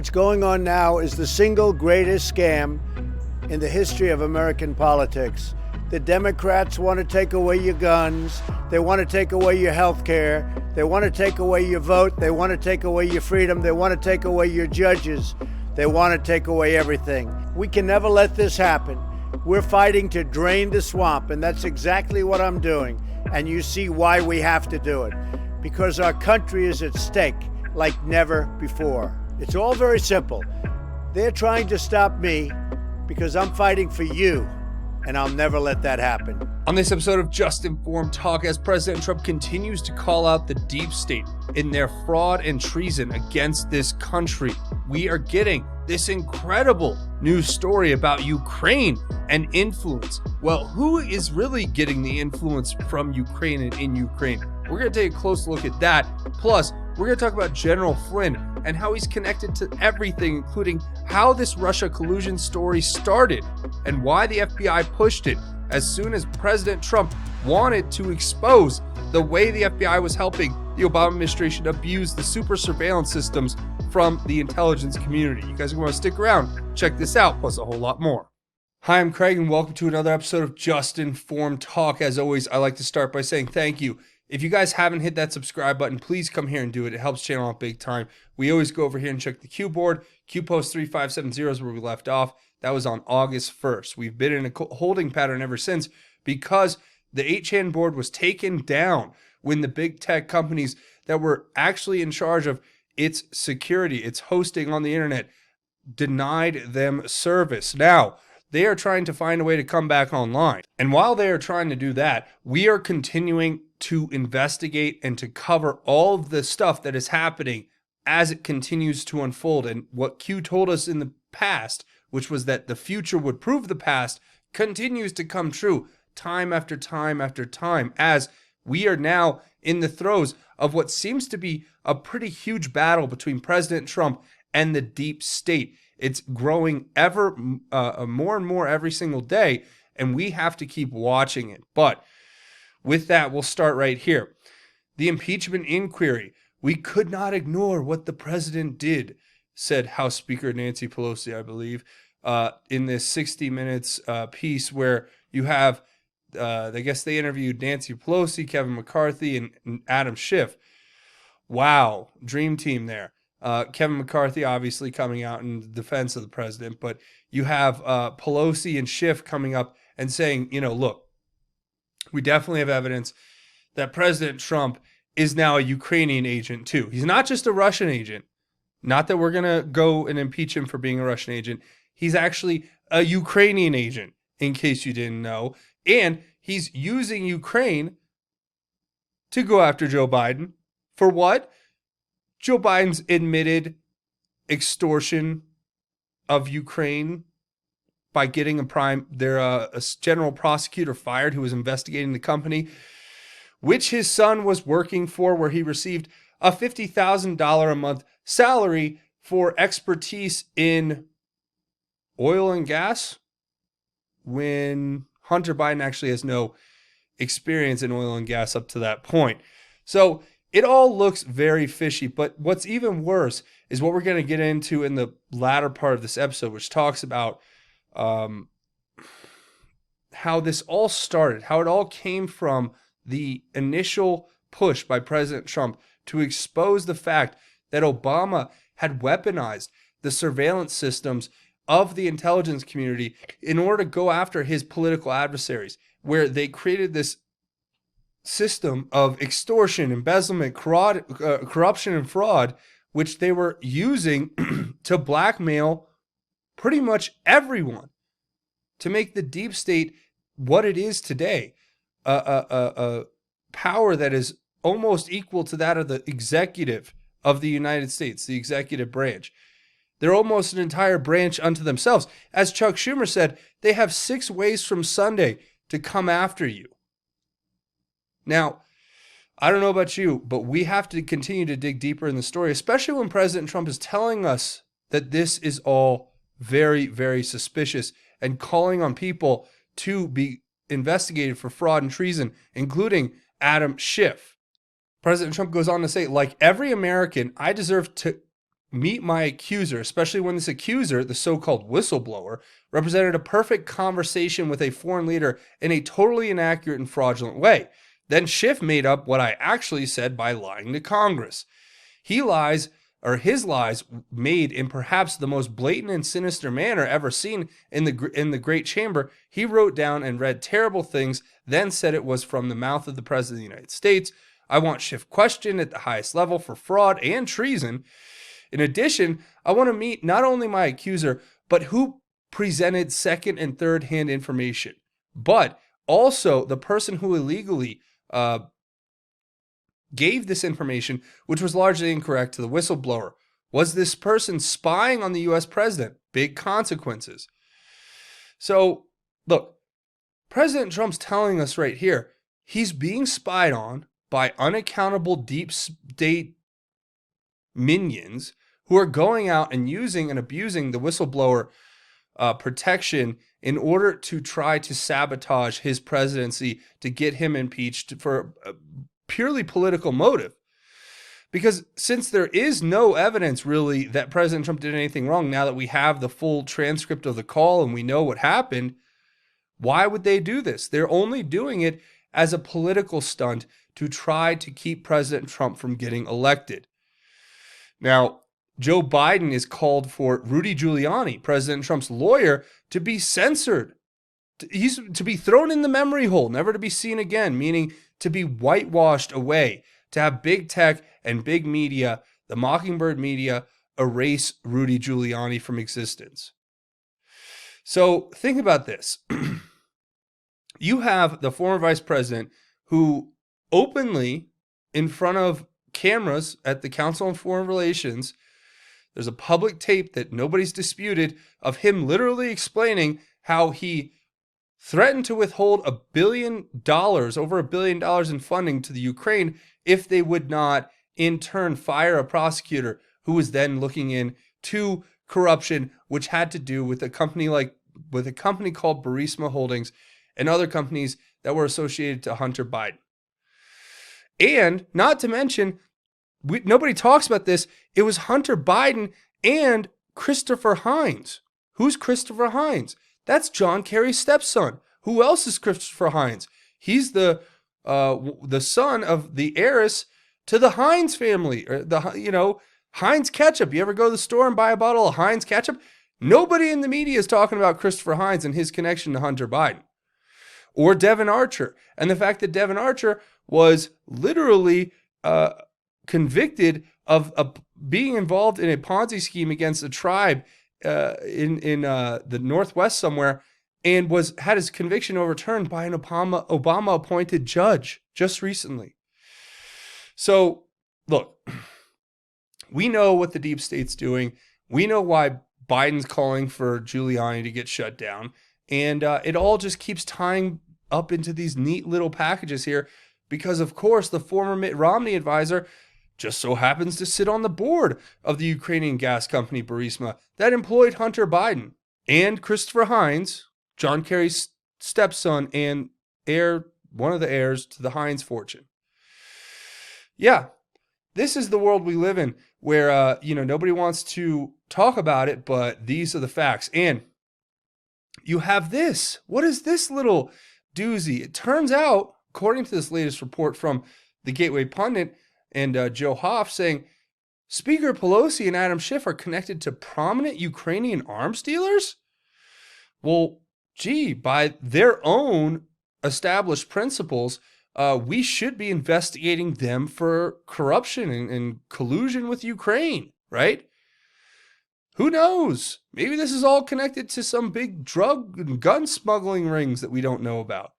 What's going on now is the single greatest scam in the history of American politics. The Democrats want to take away your guns. They want to take away your health care. They want to take away your vote. They want to take away your freedom. They want to take away your judges. They want to take away everything. We can never let this happen. We're fighting to drain the swamp, and that's exactly what I'm doing. And you see why we have to do it. Because our country is at stake like never before. It's all very simple. They're trying to stop me because I'm fighting for you, and I'll never let that happen. On this episode of Just Informed Talk, as President Trump continues to call out the deep state in their fraud and treason against this country, we are getting this incredible news story about Ukraine and influence. Well, who is really getting the influence from Ukraine and in Ukraine? We're going to take a close look at that. Plus, we're going to talk about General Flynn and how he's connected to everything, including how this Russia collusion story started and why the FBI pushed it as soon as President Trump wanted to expose the way the FBI was helping the Obama administration abuse the super surveillance systems from the intelligence community. You guys are going to stick around, check this out, plus a whole lot more. Hi, I'm Craig, and welcome to another episode of Just Informed Talk. As always, I like to start by saying thank you. If you guys haven't hit that subscribe button, please come here and do it. It helps channel out big time. We always go over here and check the Q board. Q post 3570 is where we left off. That was on August 1st. We've been in a holding pattern ever since because the 8chan board was taken down when the big tech companies that were actually in charge of its security, its hosting on the internet, denied them service. Now, they are trying to find a way to come back online. And while they are trying to do that, we are continuing to investigate and to cover all of the stuff that is happening as it continues to unfold. And what Q told us in the past, which was that the future would prove the past, continues to come true time after time after time, as we are now in the throes of what seems to be a pretty huge battle between President Trump and the deep state. It's growing ever more and more every single day, and we have to keep watching it. But with that, we'll start right here. The impeachment inquiry. We could not ignore what the president did, said House Speaker Nancy Pelosi, I believe, in this 60 Minutes piece where you have, I guess they interviewed Nancy Pelosi, Kevin McCarthy, and Adam Schiff. Wow, dream team there. Kevin McCarthy obviously coming out in defense of the president, but you have Pelosi and Schiff coming up and saying, you know, look, we definitely have evidence that President Trump is now a Ukrainian agent too. He's not just a Russian agent. Not that we're going to go and impeach him for being a Russian agent. He's actually a Ukrainian agent, in case you didn't know. And he's using Ukraine to go after Joe Biden. For what? Joe Biden's admitted extortion of Ukraine by getting a general prosecutor fired who was investigating the company, which his son was working for, where he received a $50,000 a month salary for expertise in oil and gas, when Hunter Biden actually has no experience in oil and gas up to that point. So it all looks very fishy, but what's even worse is what we're going to get into in the latter part of this episode, which talks about how this all started, how it all came from the initial push by President Trump to expose the fact that Obama had weaponized the surveillance systems of the intelligence community in order to go after his political adversaries, where they created this system of extortion, embezzlement, corruption, and fraud, which they were using to blackmail pretty much everyone to make the deep state what it is today, a power that is almost equal to that of the executive of the United States, the executive branch. They're almost an entire branch unto themselves. As Chuck Schumer said, they have 6 ways from Sunday to come after you. Now, I don't know about you, but we have to continue to dig deeper in the story, especially when President Trump is telling us that this is all very, very suspicious and calling on people to be investigated for fraud and treason, including Adam Schiff. President Trump goes on to say, like every American, I deserve to meet my accuser, especially when this accuser, the so-called whistleblower, represented a perfect conversation with a foreign leader in a totally inaccurate and fraudulent way. Then Schiff made up what I actually said by lying to Congress. His lies made in perhaps the most blatant and sinister manner ever seen in the Great Chamber. He wrote down and read terrible things, then said it was from the mouth of the President of the United States. I want Schiff questioned at the highest level for fraud and treason. In addition, I want to meet not only my accuser, but who presented second and third hand information, but also the person who illegally gave this information, which was largely incorrect, to the whistleblower. Was this person spying on the US president? Big consequences. So, look, President Trump's telling us right here, he's being spied on by unaccountable deep state minions who are going out and using and abusing the whistleblower protection in order to try to sabotage his presidency, to get him impeached for a purely political motive. Because since there is no evidence really that President Trump did anything wrong, now that we have the full transcript of the call and we know what happened, why would they do this? They're only doing it as a political stunt to try to keep President Trump from getting elected. Now, Joe Biden has called for Rudy Giuliani, President Trump's lawyer, to be censored. He's to be thrown in the memory hole, never to be seen again, meaning to be whitewashed away, to have big tech and big media, the Mockingbird media, erase Rudy Giuliani from existence. So think about this. You have the former vice president who openly, in front of cameras at the Council on Foreign Relations, there's a public tape that nobody's disputed of him literally explaining how he threatened to withhold $1 billion, over $1 billion in funding to the Ukraine if they would not in turn fire a prosecutor who was then looking into corruption, which had to do with a company called Burisma Holdings and other companies that were associated to Hunter Biden. And not to mention, nobody talks about this, it was Hunter Biden and Christopher Hines. Who's Christopher Hines? That's John Kerry's stepson. Who else is Christopher Hines? He's the son of the heiress to the Heinz family, or Heinz ketchup. You ever go to the store and buy a bottle of Heinz ketchup? Nobody in the media is talking about Christopher Hines and his connection to Hunter Biden. Or Devin Archer, and the fact that Devin Archer was literally convicted of being involved in a Ponzi scheme against a tribe in the Northwest somewhere, and had his conviction overturned by an Obama-appointed judge just recently. So, look, we know what the deep state's doing. We know why Biden's calling for Giuliani to get shut down. And it all just keeps tying up into these neat little packages here because, of course, the former Mitt Romney advisor just so happens to sit on the board of the Ukrainian gas company Burisma that employed Hunter Biden and Christopher Hines, John Kerry's stepson and one of the heirs to the Heinz fortune. Yeah, this is the world we live in where, nobody wants to talk about it, but these are the facts. And you have this. What is this little doozy? It turns out, according to this latest report from the Gateway Pundit and Joe Hoff, saying Speaker Pelosi and Adam Schiff are connected to prominent Ukrainian arms dealers? Well, by their own established principles, we should be investigating them for corruption and collusion with Ukraine, right? Who knows? Maybe this is all connected to some big drug and gun smuggling rings that we don't know about.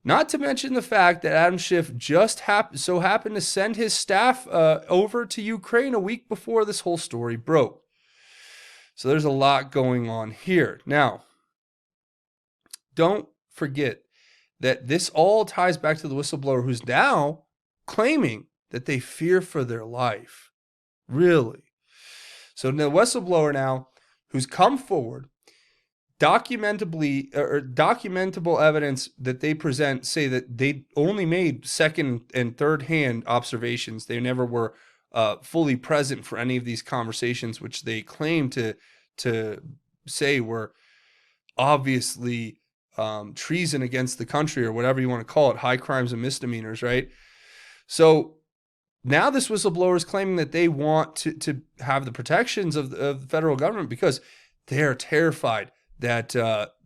Not to mention the fact that Adam Schiff just so happened to send his staff over to Ukraine a week before this whole story broke. So there's a lot going on here. Now, don't forget that this all ties back to the whistleblower who's now claiming that they fear for their life. Really? So the whistleblower now, who's come forward, documentable evidence that they present say that they only made second and third hand observations. They never were fully present for any of these conversations, which they claim to say were obviously treason against the country, or whatever you want to call it, high crimes and misdemeanors, right? So now this whistleblower is claiming that they want to have the protections of the federal government because they are terrified that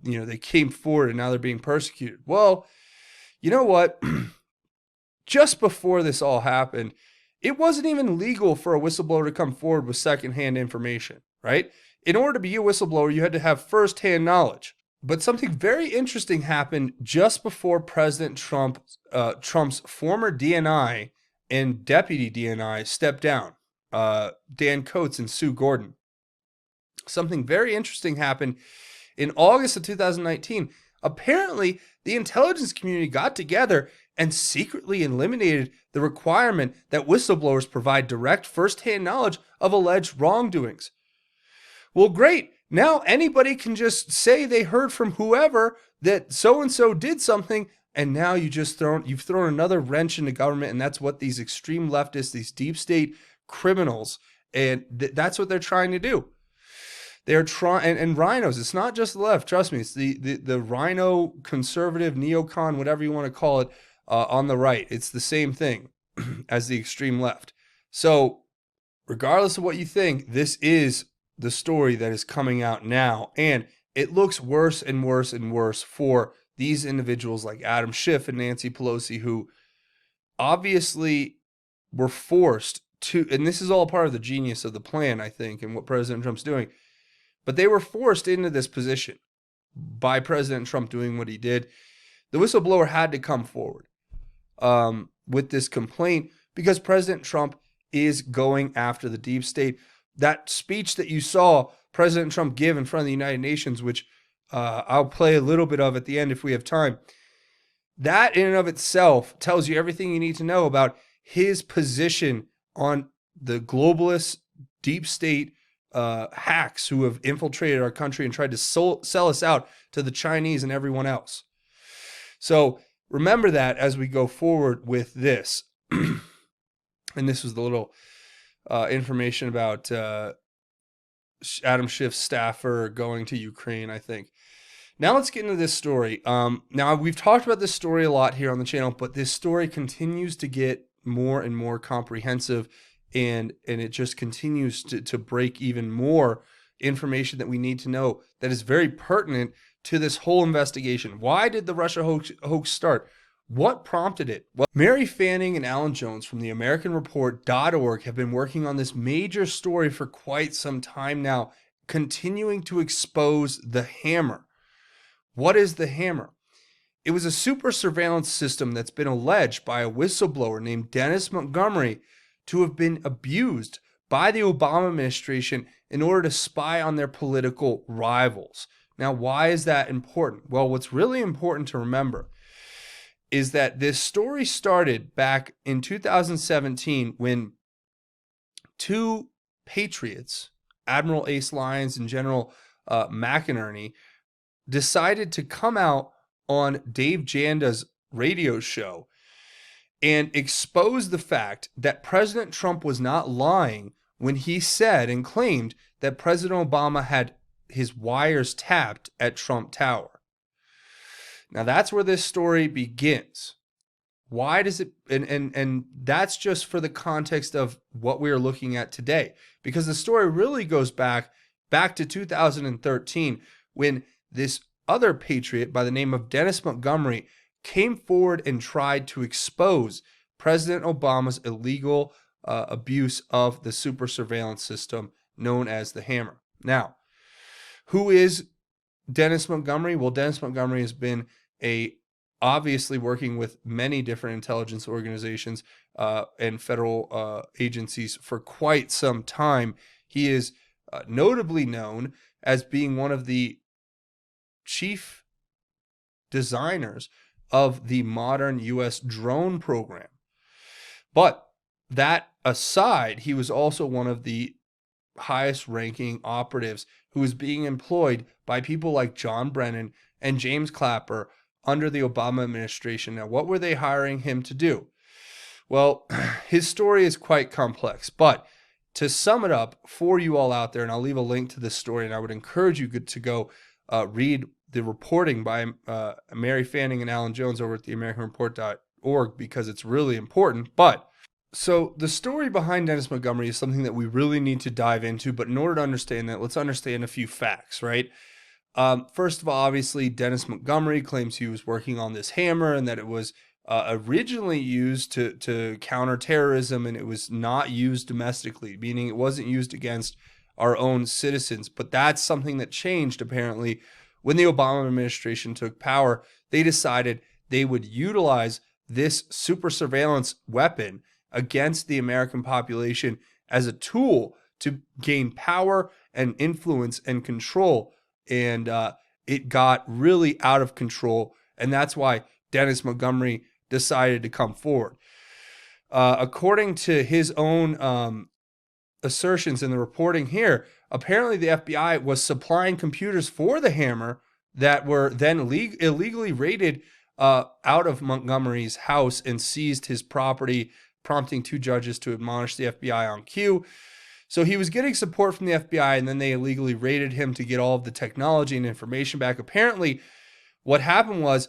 they came forward and now they're being persecuted. Well, you know what? Just before this all happened, it wasn't even legal for a whistleblower to come forward with secondhand information, right? In order to be a whistleblower, you had to have firsthand knowledge. But something very interesting happened just before President Trump's former DNI and deputy DNI stepped down, Dan Coates and Sue Gordon. Something very interesting happened in August of 2019. Apparently, the intelligence community got together and secretly eliminated the requirement that whistleblowers provide direct firsthand knowledge of alleged wrongdoings. Well, great. Now anybody can just say they heard from whoever that so-and-so did something, and now you've thrown another wrench into government, and that's what these extreme leftists, these deep state criminals, and that's what they're trying to do. They're trying, and rhinos, it's not just the left, trust me, it's the rhino, conservative, neocon, whatever you want to call it, on the right. It's the same thing as the extreme left. So regardless of what you think, this is the story that is coming out now, and it looks worse and worse and worse for these individuals like Adam Schiff and Nancy Pelosi, who obviously were forced to, and this is all part of the genius of the plan, I think, and what President Trump's doing, but they were forced into this position by President Trump doing what he did. The whistleblower had to come forward with this complaint because President Trump is going after the deep state. That speech that you saw President Trump give in front of the United Nations, which I'll play a little bit of at the end if we have time, that in and of itself tells you everything you need to know about his position on the globalist deep state hacks who have infiltrated our country and tried to sell us out to the Chinese and everyone else. So remember that as we go forward with this. And this was the little information about Adam Schiff's staffer going to Ukraine, I think. Now let's get into this story. Now we've talked about this story a lot here on the channel, but this story continues to get more and more comprehensive, and it just continues to break even more information that we need to know that is very pertinent to this whole investigation. Why did the Russia hoax start? What prompted it? Well, Mary Fanning and Alan Jones from the AmericanReport.org have been working on this major story for quite some time now, continuing to expose the hammer. What is the hammer? It was a super surveillance system that's been alleged by a whistleblower named Dennis Montgomery to have been abused by the Obama administration in order to spy on their political rivals. Now, why is that important? Well, what's really important to remember is that this story started back in 2017 when two patriots, Admiral Ace Lyons and General McInerney, decided to come out on Dave Janda's radio show and expose the fact that President Trump was not lying when he said and claimed that President Obama had his wires tapped at Trump Tower. Now that's where this story begins. Why does it, and that's just for the context of what we are looking at today, because the story really goes back to 2013 when this other patriot by the name of Dennis Montgomery came forward and tried to expose President Obama's illegal abuse of the super surveillance system known as the hammer. Now, who is Dennis Montgomery? Well, Dennis Montgomery has been obviously working with many different intelligence organizations and federal agencies for quite some time. He is notably known as being one of the chief designers of the modern U.S. drone program. But that aside, he was also one of the highest ranking operatives who was being employed by people like John Brennan and James Clapper under the Obama administration. Now, what were they hiring him to do? Well, his story is quite complex, but to sum it up for you all out there, and I'll leave a link to this story, and I would encourage you to go read the reporting by Mary Fanning and Alan Jones over at the AmericanReport.org because it's really important. But so the story behind Dennis Montgomery is something that we really need to dive into. But in order to understand that, let's understand a few facts, right? First of all, obviously, Dennis Montgomery claims he was working on this hammer and that it was originally used to counter terrorism, and it was not used domestically, meaning it wasn't used against our own citizens. But that's something that changed, apparently, when the Obama administration took power. They decided they would utilize this super surveillance weapon against the American population as a tool to gain power and influence and control. And it got really out of control. And that's why Dennis Montgomery decided to come forward. According to his own assertions in the reporting here, apparently the FBI was supplying computers for the hammer that were then illegally raided out of Montgomery's house and seized his property, prompting 2 judges to admonish the FBI on cue. So he was getting support from the FBI, and then they illegally raided him to get all of the technology and information back. Apparently, what happened was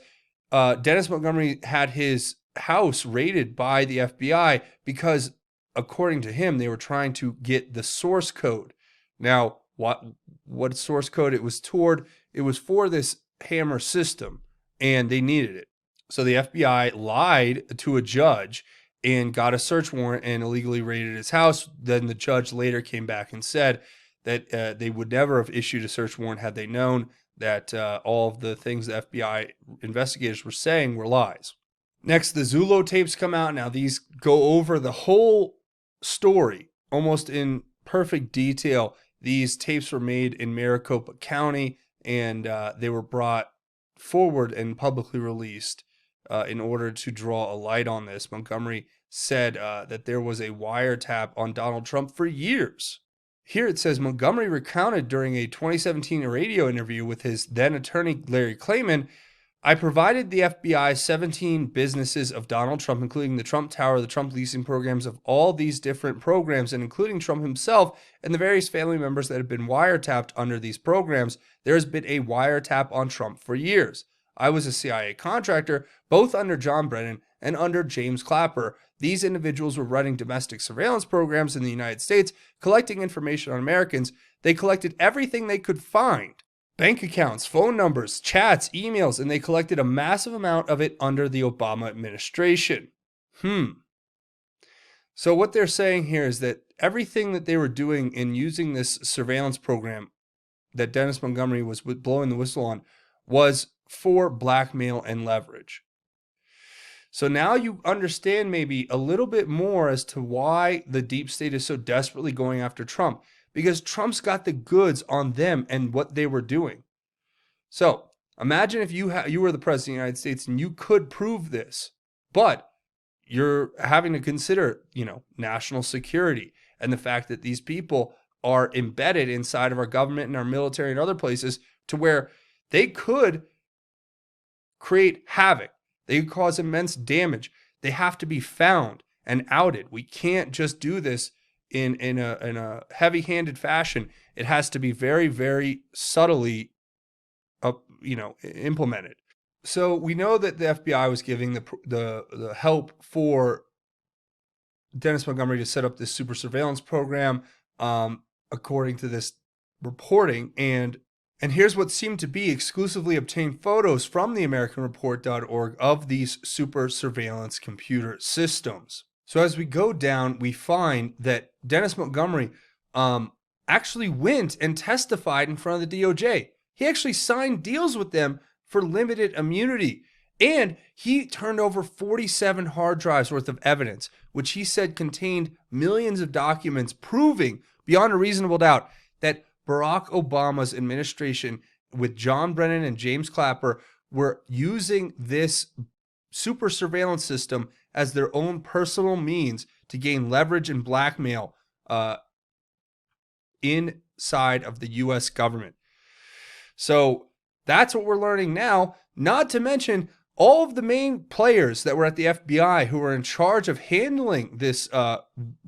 Dennis Montgomery had his house raided by the FBI because, according to him, they were trying to get the source code. Now, what source code it was toward? It was for this hammer system, and they needed it. So the FBI lied to a judge and got a search warrant and illegally raided his house. Then the judge later came back and said that they would never have issued a search warrant had they known that all of the things the FBI investigators were saying were lies. Next, the Zulo tapes come out. Now, these go over the whole story almost in perfect detail. These tapes were made in Maricopa County, and they were brought forward and publicly released in order to draw a light on this. Montgomery said that there was a wiretap on Donald Trump for years. Here it says Montgomery recounted during a 2017 radio interview with his then attorney Larry Klayman, "I provided the FBI 17 businesses of Donald Trump, including the Trump Tower, the Trump leasing programs of all these different programs, and including Trump himself and the various family members that have been wiretapped under these programs. There has been a wiretap on Trump for years. I was a CIA contractor, both under John Brennan and under James Clapper. These individuals were running domestic surveillance programs in the United States, collecting information on Americans. They collected everything they could find. Bank accounts, phone numbers, chats, emails, and they collected a massive amount of it under the Obama administration." So what they're saying here is that everything that they were doing in using this surveillance program that Dennis Montgomery was blowing the whistle on was for blackmail and leverage. So now you understand maybe a little bit more as to why the deep state is so desperately going after Trump, because Trump's got the goods on them and what they were doing. So imagine if you were the president of the United States and you could prove this, but you're having to consider, national security and the fact that these people are embedded inside of our government and our military and other places to where they could create havoc. They could cause immense damage. They have to be found and outed. We can't just do this in a heavy-handed fashion. It has to be very, very subtly, implemented. So we know that the FBI was giving the help for Dennis Montgomery to set up this super surveillance program, according to this reporting. And here's what seemed to be exclusively obtained photos from the AmericanReport.org of these super surveillance computer systems. So as we go down, we find that Dennis Montgomery actually went and testified in front of the DOJ. He actually signed deals with them for limited immunity. And he turned over 47 hard drives worth of evidence, which he said contained millions of documents proving beyond a reasonable doubt that Barack Obama's administration with John Brennan and James Clapper were using this super surveillance system as their own personal means to gain leverage and blackmail inside of the U.S. government. So that's what we're learning now, not to mention all of the main players that were at the FBI who were in charge of handling this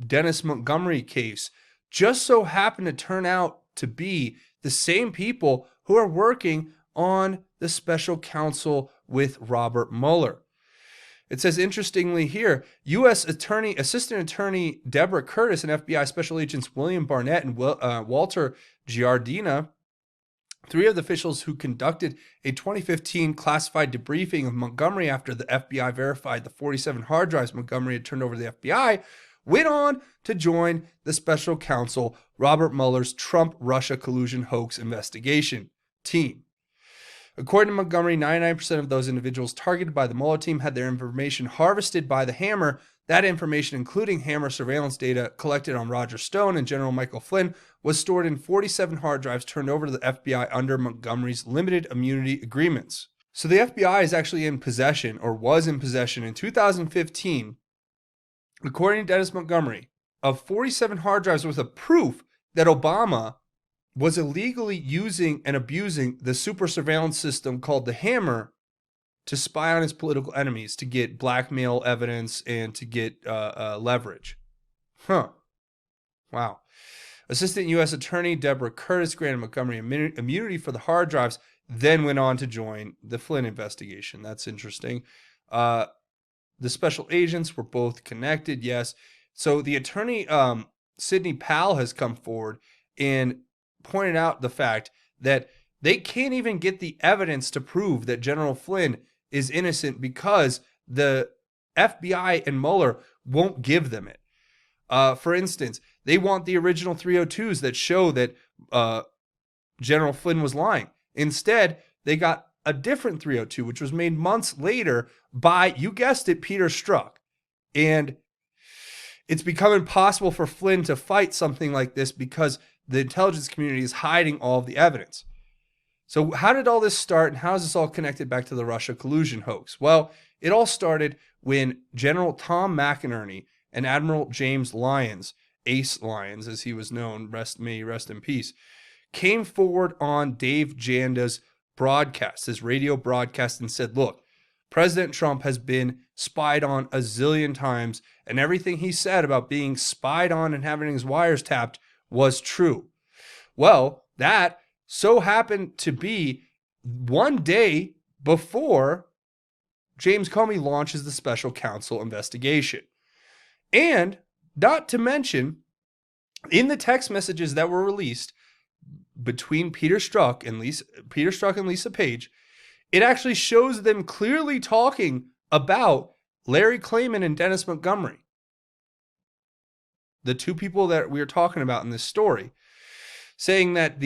Dennis Montgomery case just so happened to turn out to be the same people who are working on the special counsel with Robert Mueller. It says, interestingly here, U.S. Assistant Attorney Deborah Curtis and FBI Special Agents William Barnett and Walter Giardina, three of the officials who conducted a 2015 classified debriefing of Montgomery after the FBI verified the 47 hard drives Montgomery had turned over to the FBI, went on to join the special counsel Robert Mueller's Trump-Russia collusion hoax investigation team. According to Montgomery, 99% of those individuals targeted by the Mueller team had their information harvested by the Hammer. That information, including Hammer surveillance data collected on Roger Stone and General Michael Flynn, was stored in 47 hard drives turned over to the FBI under Montgomery's limited immunity agreements. So the FBI is actually in possession, or was in possession in 2015, according to Dennis Montgomery, of 47 hard drives worth of proof that Obama was illegally using and abusing the super surveillance system called the Hammer to spy on his political enemies, to get blackmail evidence and to get leverage. Wow. Assistant U.S. Attorney Deborah Curtis granted Montgomery immunity for the hard drives, then went on to join the Flynn investigation. That's interesting. The special agents were both connected, yes. So the attorney, Sidney Powell, has come forward and pointed out the fact that they can't even get the evidence to prove that General Flynn is innocent because the FBI and Mueller won't give them it. For instance, they want the original 302s that show that General Flynn was lying. Instead, they got a different 302, which was made months later by, you guessed it, Peter Strzok. And it's become impossible for Flynn to fight something like this because the intelligence community is hiding all of the evidence. So how did all this start, and how is this all connected back to the Russia collusion hoax? Well, it all started when General Tom McInerney and Admiral James Lyons, Ace Lyons as he was known, may he rest in peace, came forward on Dave Janda's broadcast, his radio broadcast, and said, look, President Trump has been spied on a zillion times, and everything he said about being spied on and having his wires tapped was true. Well, that so happened to be one day before James Comey launches the special counsel investigation. And not to mention, in the text messages that were released between Peter Strzok and Lisa Page, it actually shows them clearly talking about Larry Klayman and Dennis Montgomery, the two people that we are talking about in this story, saying that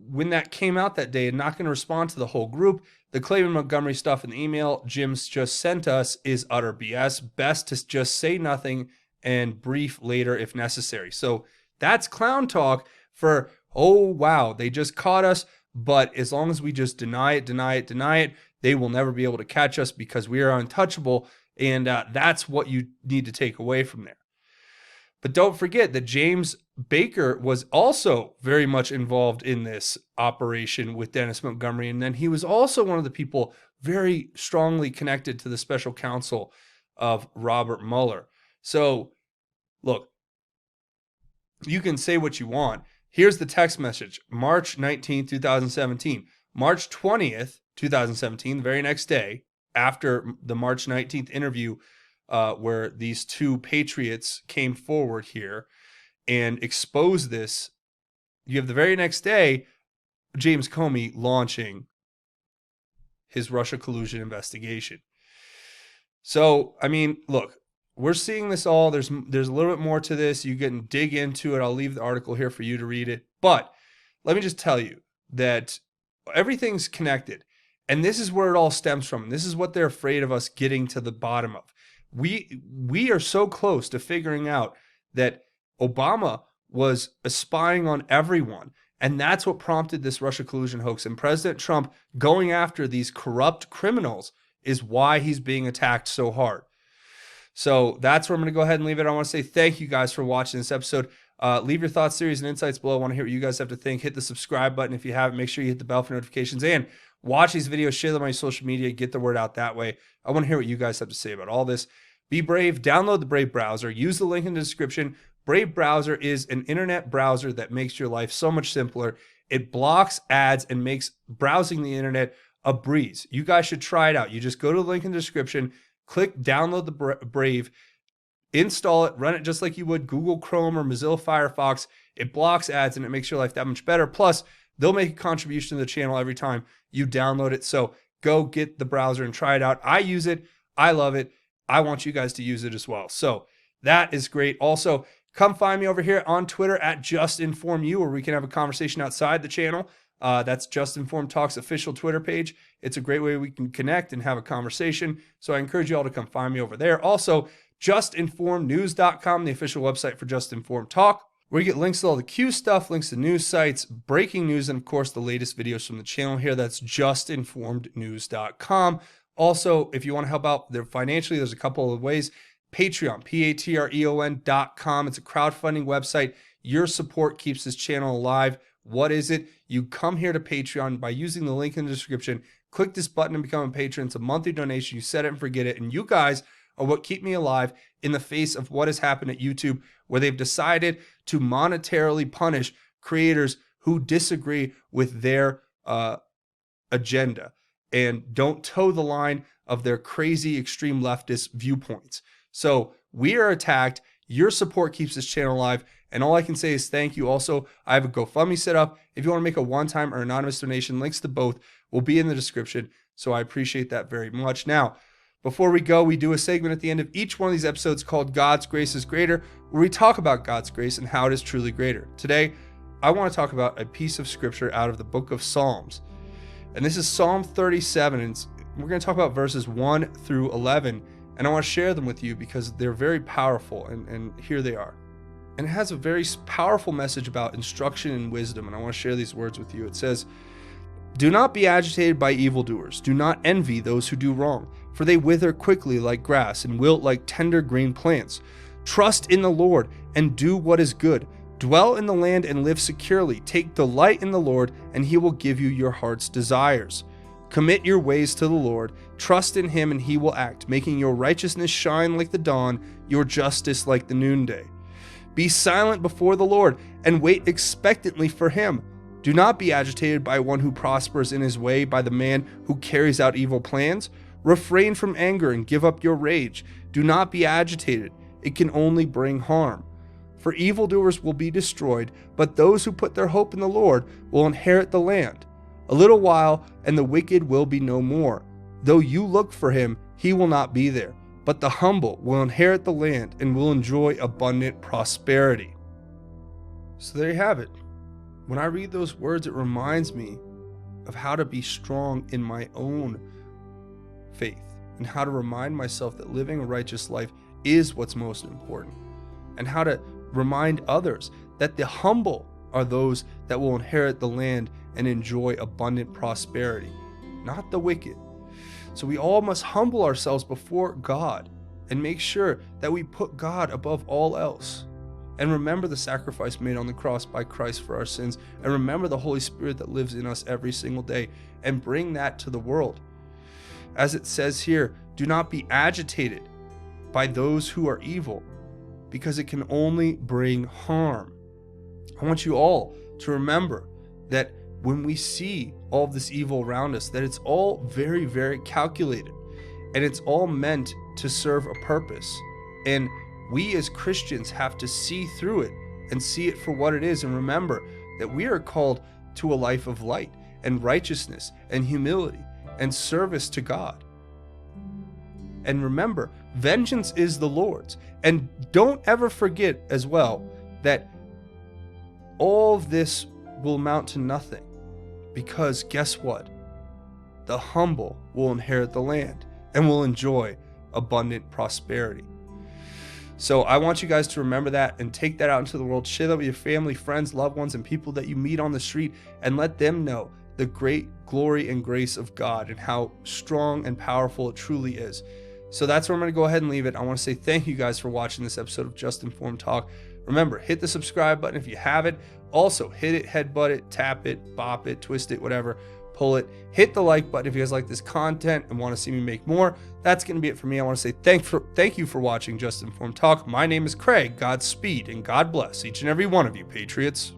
when that came out that day and not going to respond to the whole group, the Klayman Montgomery stuff in the email Jim's just sent us is utter BS. Best to just say nothing and brief later if necessary. So that's clown talk for, oh, wow, they just caught us, but as long as we just deny it, they will never be able to catch us because we are untouchable, and that's what you need to take away from there. But don't forget that James Baker was also very much involved in this operation with Dennis Montgomery, and then he was also one of the people very strongly connected to the special counsel of Robert Mueller. So, look, you can say what you want. Here's the text message, March 19, 2017. March 20th, 2017, the very next day, after the March 19th interview where these two patriots came forward here and exposed this, you have the very next day, James Comey launching his Russia collusion investigation. So, I mean, look, we're seeing this all. There's a little bit more to this. You can dig into it. I'll leave the article here for you to read it. But let me just tell you that everything's connected. And this is where it all stems from. This is what they're afraid of us getting to the bottom of. We are so close to figuring out that Obama was spying on everyone. And that's what prompted this Russia collusion hoax. And President Trump going after these corrupt criminals is why he's being attacked so hard. So that's where I'm going to go ahead and leave it. I want to say thank you guys for watching this episode. Leave your thoughts, theories, and insights below. I want to hear what you guys have to think. Hit the subscribe button if you haven't. Make sure you hit the bell for notifications. And Watch these videos, share them on your social media, get the word out that way. I want to hear what you guys have to say about all this. Be brave, download the Brave browser, use the link in the description. Brave browser is an internet browser that makes your life so much simpler. It blocks ads and makes browsing the internet a breeze. You guys should try it out. You just go to the link in the description, click download the Brave, install it, run it just like you would Google Chrome or Mozilla Firefox. It blocks ads and it makes your life that much better. Plus, they'll make a contribution to the channel every time you download it. So go get the browser and try it out. I use it. I love it. I want you guys to use it as well. So that is great. Also, come find me over here on Twitter at JustinFormedU, where we can have a conversation outside the channel. That's JustinFormed Talks official Twitter page. It's a great way we can connect and have a conversation. So I encourage you all to come find me over there. Also, JustinFormedNews.com, the official website for Just Informed Talk, where you get links to all the Q stuff, links to news sites, breaking news, and of course the latest videos from the channel here. That's JustinFormedNews.com. Also, if you want to help out there financially, there's a couple of ways. Patreon, Patreon.com. It's a crowdfunding website. Your support keeps this channel alive. What is it? You come here to Patreon by using the link in the description. Click this button and become a patron. It's a monthly donation. You set it and forget it. And you guys are what keep me alive in the face of what has happened at YouTube, where they've decided to monetarily punish creators who disagree with their agenda and don't toe the line of their crazy extreme leftist viewpoints. So we are attacked. Your support keeps this channel alive. And all I can say is thank you. Also, I have a GoFundMe set up. If you want to make a one-time or anonymous donation, links to both will be in the description. So I appreciate that very much. Now, before we go, we do a segment at the end of each one of these episodes called God's Grace is Greater, where we talk about God's grace and how it is truly greater. Today, I want to talk about a piece of scripture out of the book of Psalms. And this is Psalm 37. And we're going to talk about verses 1 through 11. And I want to share them with you because they're very powerful. And here they are. And it has a very powerful message about instruction and wisdom. And I want to share these words with you. It says, "Do not be agitated by evildoers. Do not envy those who do wrong, for they wither quickly like grass and wilt like tender green plants. Trust in the Lord and do what is good. Dwell in the land and live securely. Take delight in the Lord, and he will give you your heart's desires. Commit your ways to the Lord. Trust in him, and he will act, making your righteousness shine like the dawn, your justice like the noonday. Be silent before the Lord and wait expectantly for him. Do not be agitated by one who prospers in his way, by the man who carries out evil plans. Refrain from anger and give up your rage. Do not be agitated. It can only bring harm. For evildoers will be destroyed, but those who put their hope in the Lord will inherit the land. A little while, and the wicked will be no more. Though you look for him, he will not be there. But the humble will inherit the land and will enjoy abundant prosperity." So there you have it. When I read those words, it reminds me of how to be strong in my own faith and how to remind myself that living a righteous life is what's most important, and how to remind others that the humble are those that will inherit the land and enjoy abundant prosperity, not the wicked. So we all must humble ourselves before God and make sure that we put God above all else. And remember the sacrifice made on the cross by Christ for our sins. And remember the Holy Spirit that lives in us every single day, and bring that to the world. As it says here, do not be agitated by those who are evil, because it can only bring harm. I want you all to remember that when we see all of this evil around us, that it's all very, very calculated, and it's all meant to serve a purpose. And we as Christians have to see through it and see it for what it is, and remember that we are called to a life of light and righteousness and humility and service to God. And remember, vengeance is the Lord's. And don't ever forget as well that all of this will amount to nothing, because guess what? The humble will inherit the land and will enjoy abundant prosperity. So I want you guys to remember that and take that out into the world. Share that with your family, friends, loved ones, and people that you meet on the street, and let them know the great glory and grace of God and how strong and powerful it truly is. So that's where I'm going to go ahead and leave it. I want to say thank you guys for watching this episode of Just Informed Talk. Remember, hit the subscribe button if you haven't. Also, hit it, headbutt it, tap it, bop it, twist it, whatever. pull it. Hit the like button if you guys like this content and want to see me make more. That's going to be it for me. I want to say thank you for watching Just Informed Talk. My name is Craig. Godspeed and God bless each and every one of you, Patriots.